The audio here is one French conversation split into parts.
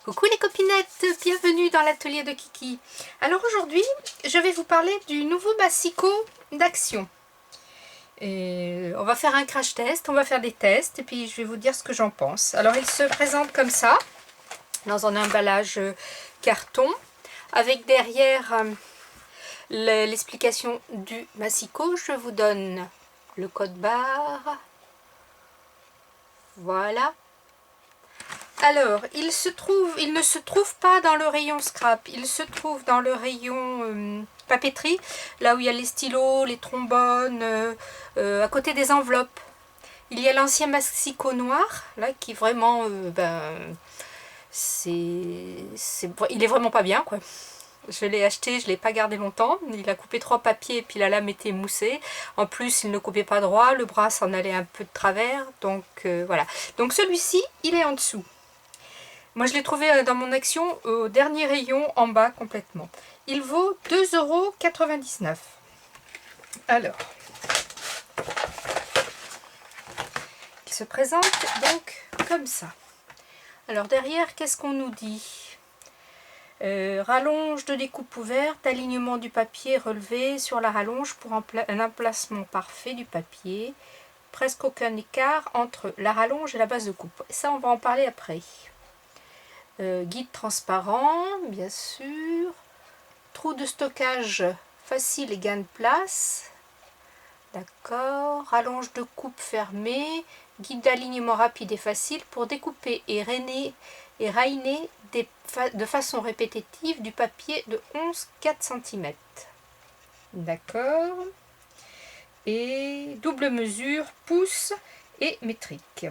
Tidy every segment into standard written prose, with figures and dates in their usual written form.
Coucou les copinettes, bienvenue dans l'atelier de Kiki. Alors aujourd'hui, je vais vous parler du nouveau massicot d'Action. Et on va faire un crash test, on va faire des tests et puis je vais vous dire ce que j'en pense. Alors il se présente comme ça, dans un emballage carton, avec derrière l'explication du massicot. Je vous donne le code barre. Voilà. Alors, il ne se trouve pas dans le rayon scrap, il se trouve dans le rayon papeterie, là où il y a les stylos, les trombones, à côté des enveloppes. Il y a l'ancien massicot noir, là, qui vraiment, il est vraiment pas bien, quoi. Je l'ai acheté, je ne l'ai pas gardé longtemps. Il a coupé 3 papiers et puis la lame était moussée. En plus, il ne coupait pas droit, le bras s'en allait un peu de travers. Donc voilà. Donc celui-ci, il est en dessous. Moi, je l'ai trouvé dans mon Action au dernier rayon en bas complètement. Il vaut 2,99 €. Alors, il se présente donc comme ça. Alors derrière, qu'est-ce qu'on nous dit ? Rallonge de découpe ouverte, alignement du papier relevé sur la rallonge pour un emplacement parfait du papier. Presque aucun écart entre la rallonge et la base de coupe. Ça, on va en parler après. Guide transparent, bien sûr. Trou de stockage facile et gain de place. D'accord. Rallonge de coupe fermée. Guide d'alignement rapide et facile pour découper et rainer de façon répétitive du papier de 11,4 cm. D'accord. Et double mesure, pouce et métrique.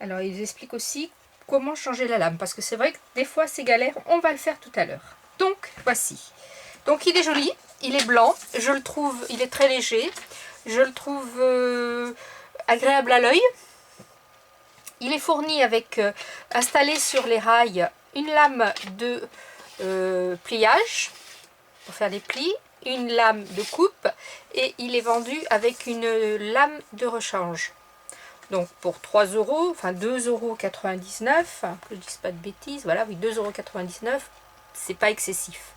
Alors, ils expliquent aussi comment changer la lame, parce que c'est vrai que des fois c'est galère, on va le faire tout à l'heure. Donc, voici. Donc, il est joli, il est blanc, je le trouve, il est très léger, je le trouve agréable à l'œil. Il est fourni avec, installé sur les rails, une lame de pliage, pour faire les plis, une lame de coupe, et il est vendu avec une lame de rechange. Donc pour 3 €, enfin 2,99 €, que je ne dise pas de bêtises, voilà, oui, 2,99 €, c'est pas excessif.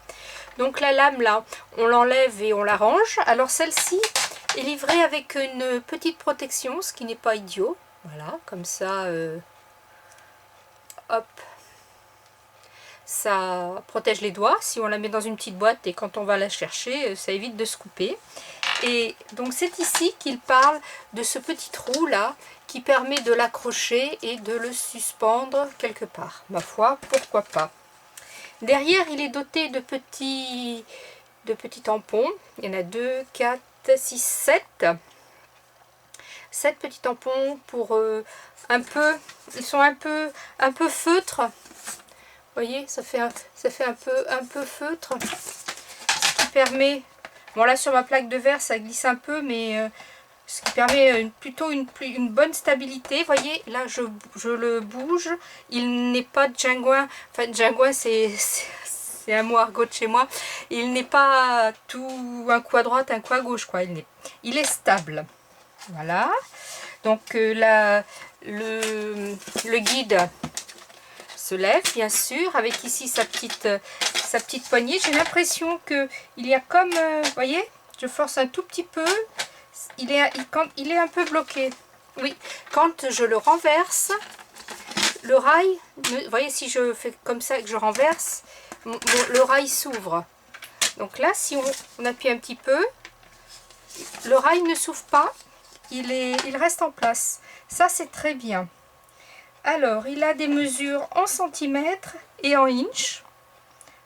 Donc la lame là, on l'enlève et on la range. Alors celle-ci est livrée avec une petite protection, ce qui n'est pas idiot. Voilà, comme ça, hop, ça protège les doigts. Si on la met dans une petite boîte et quand on va la chercher, ça évite de se couper. Et donc c'est ici qu'il parle de ce petit trou là qui permet de l'accrocher et de le suspendre quelque part. Ma foi, pourquoi pas. Derrière, il est doté de petits tampons. Il y en a 2, 4, 6, 7. 7 petits tampons pour ils sont un peu feutres. Vous voyez, ça fait un peu feutre. Ce qui permet, bon là sur ma plaque de verre ça glisse un peu, mais ce qui permet plutôt une bonne stabilité. Vous voyez, là je le bouge, il n'est pas djingouin, enfin djingouin c'est un mot argot de chez moi, il n'est pas tout un coup à droite, un coup à gauche, quoi. Il est stable. Voilà. Donc le guide se lève, bien sûr, avec ici sa petite poignée. J'ai l'impression qu'il y a comme, vous voyez, je force un tout petit peu, il est un peu bloqué. Oui, quand je le renverse, le rail, vous voyez, si je fais comme ça et que je renverse, le rail s'ouvre. Donc là, si on appuie un petit peu, le rail ne s'ouvre pas, il reste en place. Ça, c'est très bien. Alors, il a des mesures en centimètres et en inches.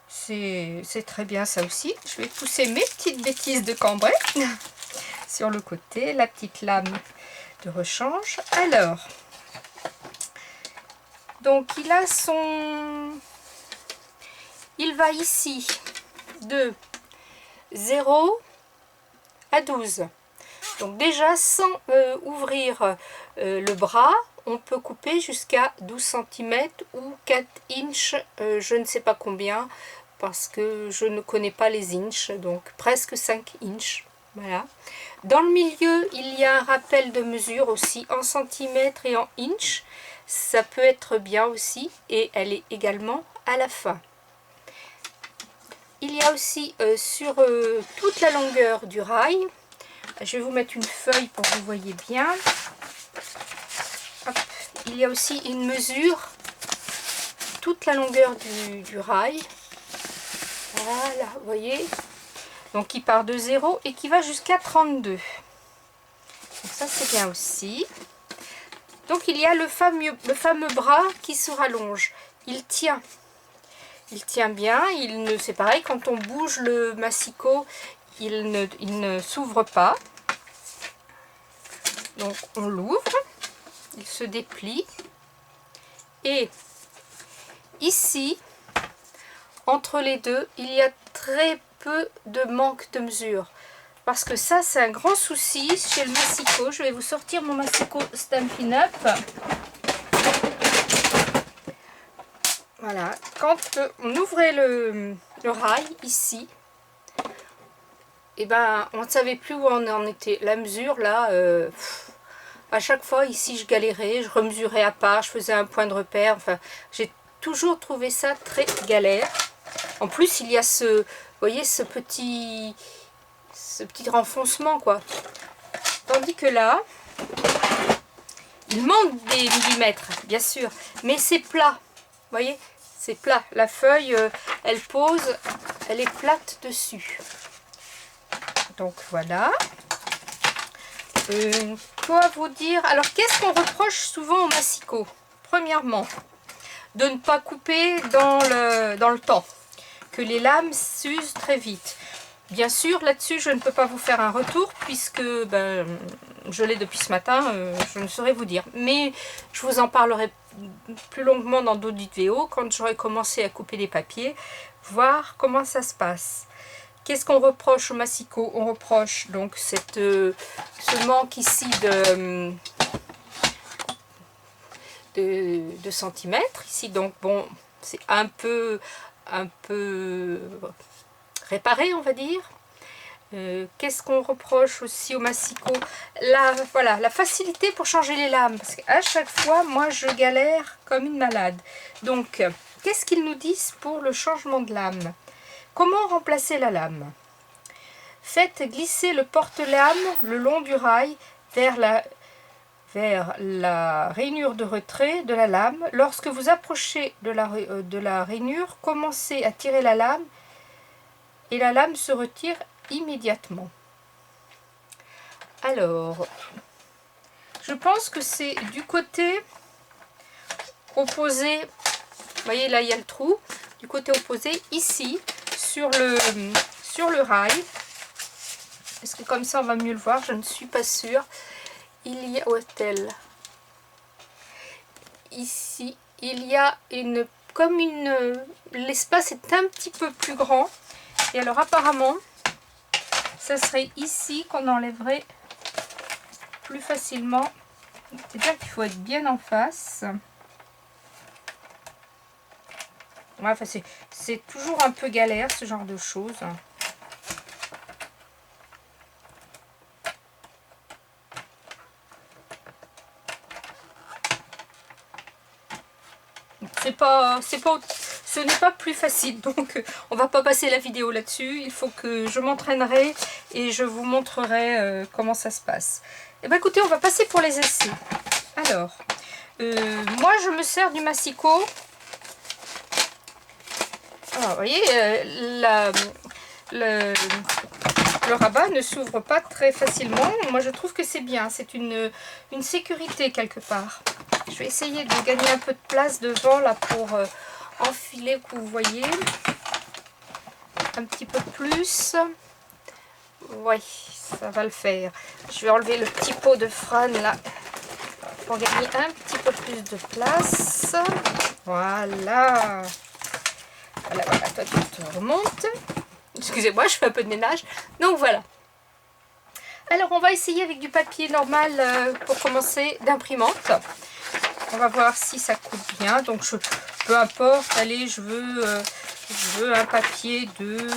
C'est très bien ça aussi. Je vais pousser mes petites bêtises de Cambrai sur le côté, la petite lame de rechange. Alors, donc il va ici de 0 à 12. Donc déjà, sans ouvrir le bras, on peut couper jusqu'à 12 cm ou 4 inches, je ne sais pas combien, parce que je ne connais pas les inches, donc presque 5 inches. Voilà. Dans le milieu, il y a un rappel de mesure aussi en centimètres et en inches. ça peut être bien aussi, et elle est également à la fin. Il y a aussi sur toute la longueur du rail, je vais vous mettre une feuille pour que vous voyez bien. Hop. Il y a aussi une mesure, toute la longueur du rail. Voilà, vous voyez. Donc qui part de 0 et qui va jusqu'à 32. Donc ça c'est bien aussi. Donc il y a le fameux bras qui se rallonge. Il tient bien. C'est pareil, quand on bouge le massicot, il ne s'ouvre pas. Donc on l'ouvre, il se déplie. Et ici, entre les deux, il y a très peu de manque de mesure. Parce que ça, c'est un grand souci chez le massicot. Je vais vous sortir mon massicot Stampin' Up. Voilà. Quand on ouvrait le rail, ici, et ben, on ne savait plus où on en était. La mesure, là, à chaque fois, ici, je galérais. Je remesurais à part, je faisais un point de repère. Enfin, j'ai toujours trouvé ça très galère. En plus, il y a vous voyez, ce petit renfoncement, quoi. Tandis que là, il manque des millimètres, bien sûr, mais c'est plat. Vous voyez, c'est plat. La feuille, elle pose, elle est plate dessus. Donc voilà. Quoi vous dire? Alors, qu'est-ce qu'on reproche souvent au massicot? Premièrement, de ne pas couper dans le temps, que les lames s'usent très vite. Bien sûr, là-dessus, je ne peux pas vous faire un retour puisque je l'ai depuis ce matin, je ne saurais vous dire. Mais je vous en parlerai plus longuement dans d'autres vidéos quand j'aurai commencé à couper les papiers, voir comment ça se passe. Qu'est-ce qu'on reproche au massicot? On reproche donc ce manque ici de centimètres. Ici, donc, bon, c'est un peu réparé, on va dire. Qu'est-ce qu'on reproche aussi au massicot? Voilà, la facilité pour changer les lames. Parce qu'à chaque fois, moi, je galère comme une malade. Donc, qu'est-ce qu'ils nous disent pour le changement de lame? Comment remplacer la lame? Faites glisser le porte-lame le long du rail vers la rainure de retrait de la lame. Lorsque vous approchez de la rainure, commencez à tirer la lame et la lame se retire immédiatement. Alors, je pense que c'est du côté opposé. Vous voyez, là, il y a le trou. Du côté opposé, ici, sur le rail. Est-ce que comme ça, on va mieux le voir? Je ne suis pas sûre. Il y a ici, il y a l'espace est un petit peu plus grand. Et alors, apparemment, ça serait ici qu'on enlèverait plus facilement. C'est-à-dire qu'il faut être bien en face. Ouais, enfin, c'est toujours un peu galère, ce genre de choses. Ce n'est pas plus facile, donc on va pas passer la vidéo là-dessus. Il faut que je m'entraînerai et je vous montrerai comment ça se passe. Et bien écoutez, on va passer pour les essais. Alors, moi je me sers du massicot. Alors, vous voyez, le rabat ne s'ouvre pas très facilement. Moi je trouve que c'est bien, c'est une sécurité quelque part. Je vais essayer de gagner un peu de place devant là pour enfiler, que vous voyez un petit peu plus. Oui, ça va le faire. Je vais enlever le petit pot de frane là pour gagner un petit peu plus de place. Voilà. Voilà, toi tu te remontes. Excusez-moi, je fais un peu de ménage. Donc voilà. Alors on va essayer avec du papier normal pour commencer, d'imprimante. On va voir si ça coupe bien. Donc peu importe, allez, je veux un papier de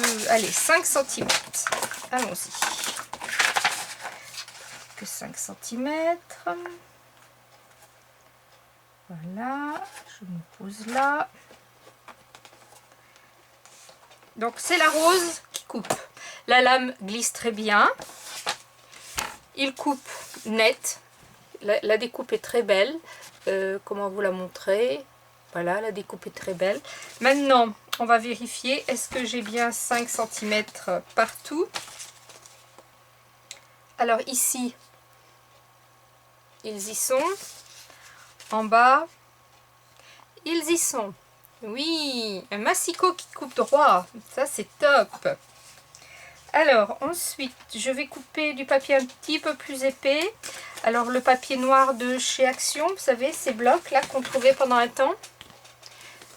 5 cm. Allons-y. Que 5 cm. Voilà, je me pose là. Donc c'est la rose qui coupe. La lame glisse très bien. Il coupe net. La découpe est très belle. Comment vous la montrer? Voilà, la découpe est très belle. Maintenant, on va vérifier. Est-ce que j'ai bien 5 cm partout? Alors ici, ils y sont. En bas, ils y sont. Oui, un massicot qui coupe droit. Ça, c'est top. Alors, ensuite, je vais couper du papier un petit peu plus épais. Alors, le papier noir de chez Action, vous savez, ces blocs-là qu'on trouvait pendant un temps.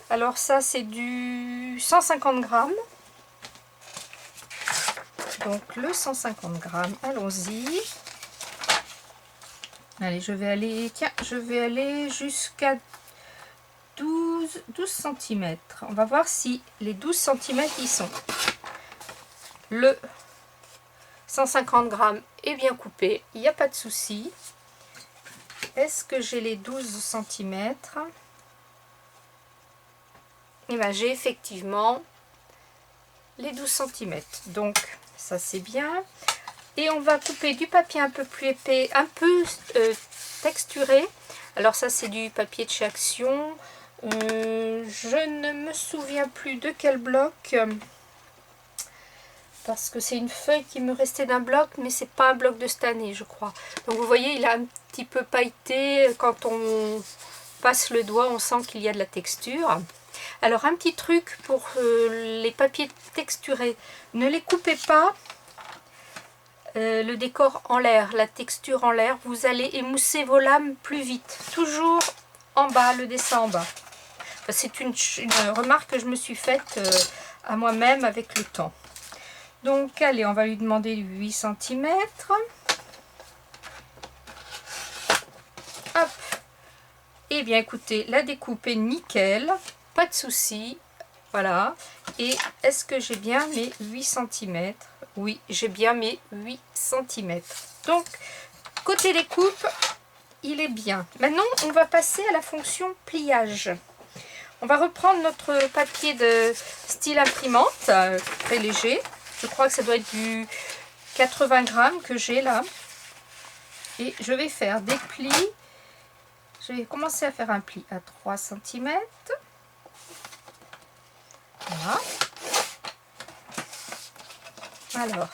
Alors, ça, c'est du 150 grammes. Donc, le 150 grammes, allons-y. Allez, je vais aller jusqu'à 12 cm. On va voir si les 12 cm y sont. Le 150 grammes est bien coupé, il n'y a pas de souci. Est-ce que j'ai les 12 cm? Et bien j'ai effectivement les 12 cm. Donc ça c'est bien. Et on va couper du papier un peu plus épais, un peu texturé. Alors ça c'est du papier de chez Action. Je ne me souviens plus de quel bloc. Parce que c'est une feuille qui me restait d'un bloc, mais c'est pas un bloc de cette année, je crois. Donc vous voyez, il a un petit peu pailleté. Quand on passe le doigt, on sent qu'il y a de la texture. Alors un petit truc pour les papiers texturés, ne les coupez pas le décor en l'air, la texture en l'air. Vous allez émousser vos lames plus vite. Toujours en bas, le dessin en bas. Enfin, c'est une remarque que je me suis faite à moi-même avec le temps. Donc, allez, on va lui demander 8 cm. Hop. Eh bien, écoutez, la découpe est nickel. Pas de souci. Voilà. Et est-ce que j'ai bien mes 8 cm? Oui, j'ai bien mes 8 cm. Donc, côté découpe, il est bien. Maintenant, on va passer à la fonction pliage. On va reprendre notre papier de style imprimante, très léger. Je crois que ça doit être du 80 grammes que j'ai là. Et je vais faire des plis. Je vais commencer à faire un pli à 3 cm. Voilà. Alors,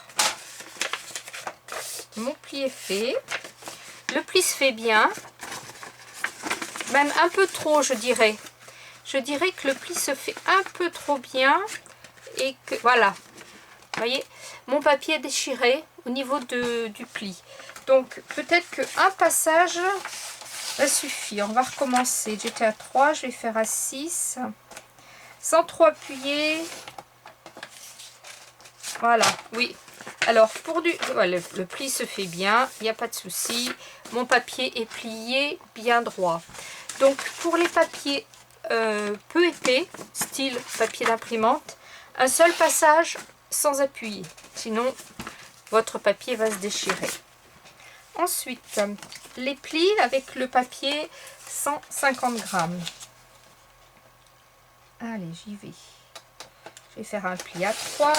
mon pli est fait. Le pli se fait bien. Même un peu trop, je dirais. Je dirais que le pli se fait un peu trop bien. Et que, voilà. Vous voyez, mon papier est déchiré au niveau du pli. Donc, peut-être qu'un passage va suffire. On va recommencer. J'étais à 3, je vais faire à 6. Sans trop appuyer. Voilà, oui. Alors, pour du... Voilà, le pli se fait bien, il n'y a pas de souci. Mon papier est plié bien droit. Donc, pour les papiers peu épais, style papier d'imprimante, un seul passage sans appuyer. Sinon, votre papier va se déchirer. Ensuite, les plis avec le papier 150 grammes. Allez, j'y vais. Je vais faire un pli à 3.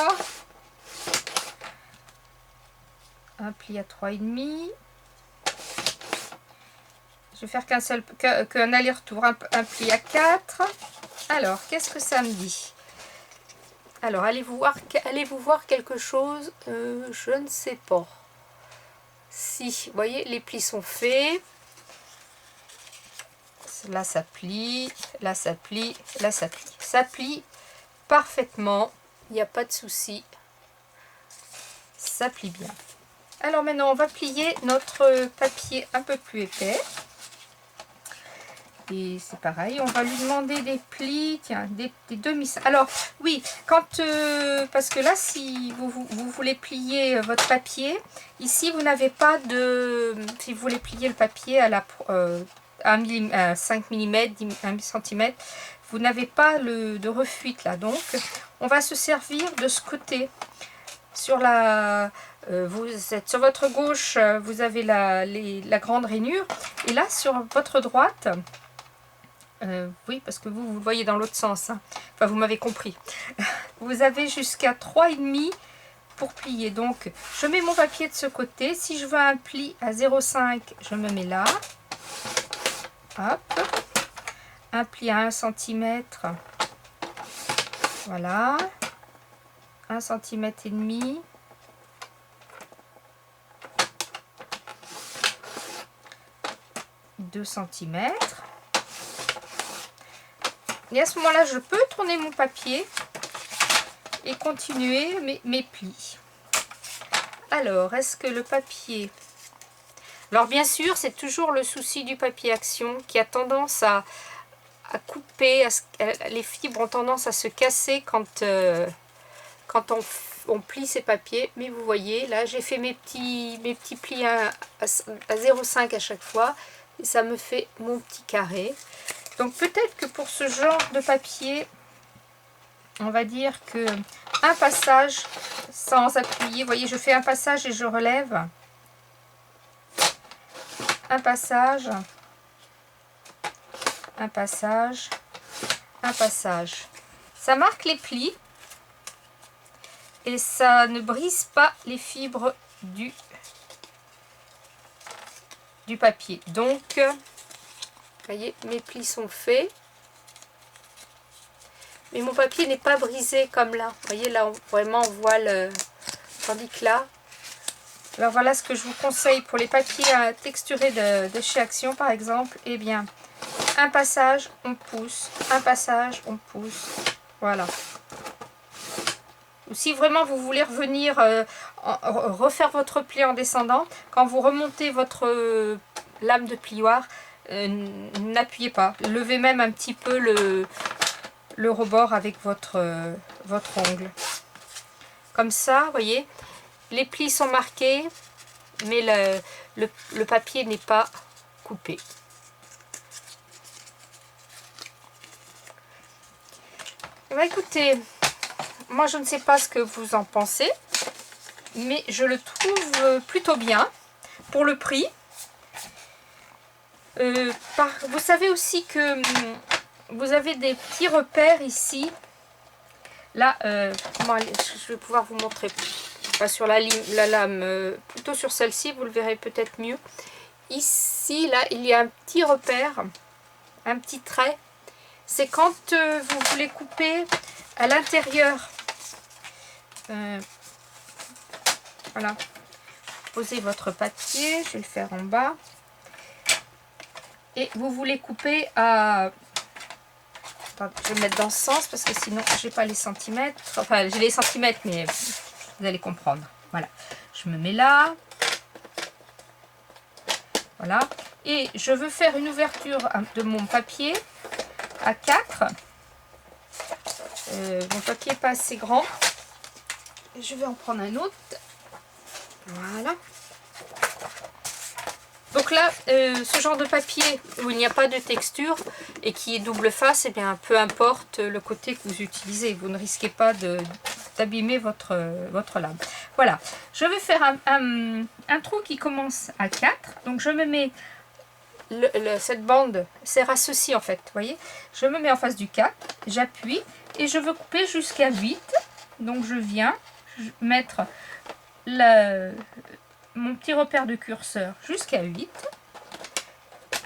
Un pli à 3,5. Je vais faire qu'un aller-retour, un pli à 4. Alors, qu'est-ce que ça me dit? Alors, allez-vous voir quelque chose? Je ne sais pas. Si, vous voyez, les plis sont faits. Là, ça plie. Là, ça plie. Là, ça plie. Ça plie parfaitement. Il n'y a pas de souci. Ça plie bien. Alors maintenant, on va plier notre papier un peu plus épais. Et c'est pareil, on va lui demander des plis, tiens, des demi. Alors oui, parce que là, si vous voulez plier votre papier, ici vous n'avez pas de, si vous voulez plier le papier à 5 mm, 1 cm, vous n'avez pas de refuite là. Donc, on va se servir de ce côté. Sur vous êtes sur votre gauche, vous avez la grande rainure, et là sur votre droite, Oui, parce que vous le voyez dans l'autre sens, hein. Enfin, vous m'avez compris. Vous avez jusqu'à 3,5 pour plier. Donc, je mets mon papier de ce côté. Si je veux un pli à 0,5, je me mets là. Hop. Un pli à 1 cm. Voilà. 1,5 cm. Deux centimètres. Et à ce moment-là, je peux tourner mon papier et continuer mes plis. Alors, est-ce que le papier... Alors, bien sûr, c'est toujours le souci du papier action qui a tendance à couper, les fibres ont tendance à se casser quand on plie ces papiers. Mais vous voyez, là, j'ai fait mes petits plis à 0,5 à chaque fois. Et ça me fait mon petit carré. Donc peut-être que pour ce genre de papier, on va dire que un passage sans appuyer. Vous voyez, je fais un passage et je relève. Un passage. Un passage. Un passage. Ça marque les plis. Et ça ne brise pas les fibres du papier. Donc, vous voyez, mes plis sont faits. Mais mon papier n'est pas brisé comme là. Vous voyez, là, vraiment, on voit le... Tandis que là... Alors, voilà ce que je vous conseille pour les papiers texturés de chez Action, par exemple. Eh bien, un passage, on pousse. Un passage, on pousse. Voilà. Ou si vraiment vous voulez revenir, refaire votre pli en descendant, quand vous remontez votre lame de plioir, n'appuyez pas. Levez même un petit peu le rebord avec votre ongle. Comme ça, vous voyez, les plis sont marqués, mais le papier n'est pas coupé. Eh bien, écoutez, moi je ne sais pas ce que vous en pensez, mais je le trouve plutôt bien pour le prix. Vous savez aussi que vous avez des petits repères ici. Là, je vais pouvoir vous montrer. Pas sur la lame, plutôt sur celle-ci, vous le verrez peut-être mieux. Ici, là, il y a un petit repère, un petit trait. C'est quand vous voulez couper à l'intérieur. Voilà. Posez votre papier, je vais le faire en bas. Et vous voulez couper à... Attends, je vais le mettre dans ce sens parce que sinon j'ai pas les centimètres. Enfin, j'ai les centimètres, mais vous allez comprendre. Voilà. Je me mets là. Voilà. Et je veux faire une ouverture de mon papier à 4. Mon papier n'est pas assez grand. Je vais en prendre un autre. Voilà. Donc là, ce genre de papier où il n'y a pas de texture et qui est double face, eh bien, peu importe le côté que vous utilisez, vous ne risquez pas d'abîmer votre lame. Voilà, je vais faire un trou qui commence à 4. Donc je me mets, cette bande sert à ceci en fait, vous voyez. Je me mets en face du 4, j'appuie et je veux couper jusqu'à 8. Donc je viens mettre mon petit repère de curseur jusqu'à 8.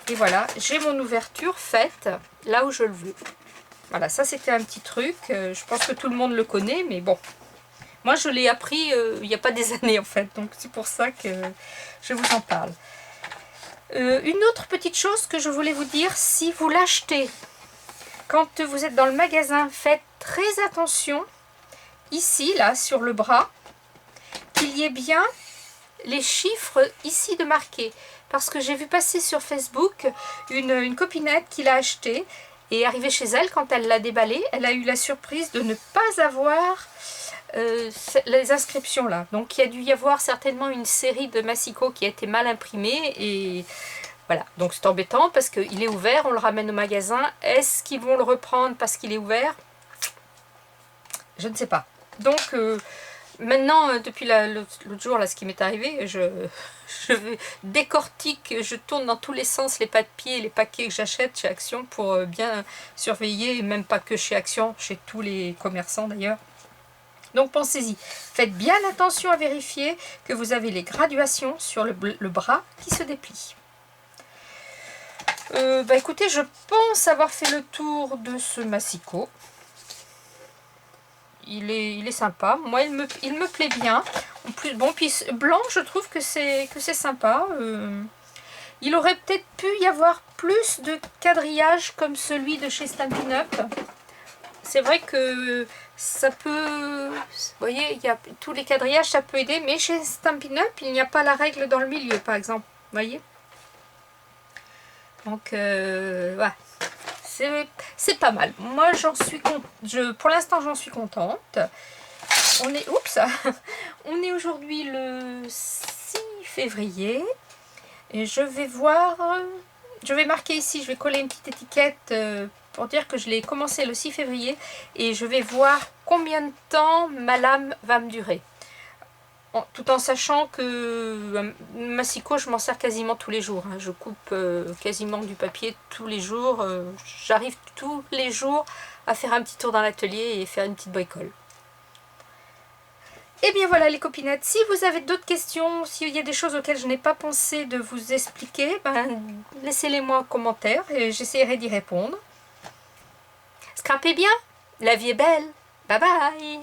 Et voilà, j'ai mon ouverture faite là où je le veux. Voilà, ça c'était un petit truc. Je pense que tout le monde le connaît, mais bon. Moi je l'ai appris il n'y a pas des années en fait. Donc c'est pour ça que je vous en parle. Une autre petite chose que je voulais vous dire, si vous l'achetez quand vous êtes dans le magasin, faites très attention ici, là, sur le bras, qu'il y ait bien les chiffres ici de marqués. Parce que j'ai vu passer sur Facebook une copinette qui l'a acheté et arrivée chez elle, quand elle l'a déballé, elle a eu la surprise de ne pas avoir les inscriptions là. Donc il y a dû y avoir certainement une série de massicots qui a été mal imprimée et voilà. Donc c'est embêtant parce qu'il est ouvert, on le ramène au magasin. Est-ce qu'ils vont le reprendre parce qu'il est ouvert? Je ne sais pas. Donc Maintenant, depuis l'autre jour, là, ce qui m'est arrivé, je décortique, je tourne dans tous les sens les papiers, les paquets que j'achète chez Action pour bien surveiller, et même pas que chez Action, chez tous les commerçants d'ailleurs. Donc pensez-y, faites bien attention à vérifier que vous avez les graduations sur le bras qui se déplient. Bah écoutez, je pense avoir fait le tour de ce massicot. Il est sympa. Moi, il me plaît bien. En plus, bon, puis blanc, je trouve que c'est sympa. Il aurait peut-être pu y avoir plus de quadrillage comme celui de chez Stampin' Up. C'est vrai que ça peut... Vous voyez, il y a tous les quadrillages, ça peut aider. Mais chez Stampin' Up, il n'y a pas la règle dans le milieu, par exemple. Vous voyez? Donc, voilà. C'est pas mal. Moi, pour l'instant, j'en suis contente. On est aujourd'hui le 6 février. Et je vais voir... Je vais marquer ici, je vais coller une petite étiquette pour dire que je l'ai commencé le 6 février. Et je vais voir combien de temps ma lame va me durer. Tout en sachant que massicot, je m'en sers quasiment tous les jours. Je coupe quasiment du papier tous les jours. J'arrive tous les jours à faire un petit tour dans l'atelier et faire une petite bricole. Et bien voilà les copinettes, si vous avez d'autres questions, s'il y a des choses auxquelles je n'ai pas pensé de vous expliquer, laissez-les moi en commentaire et j'essaierai d'y répondre. Scrapez bien, la vie est belle. Bye bye.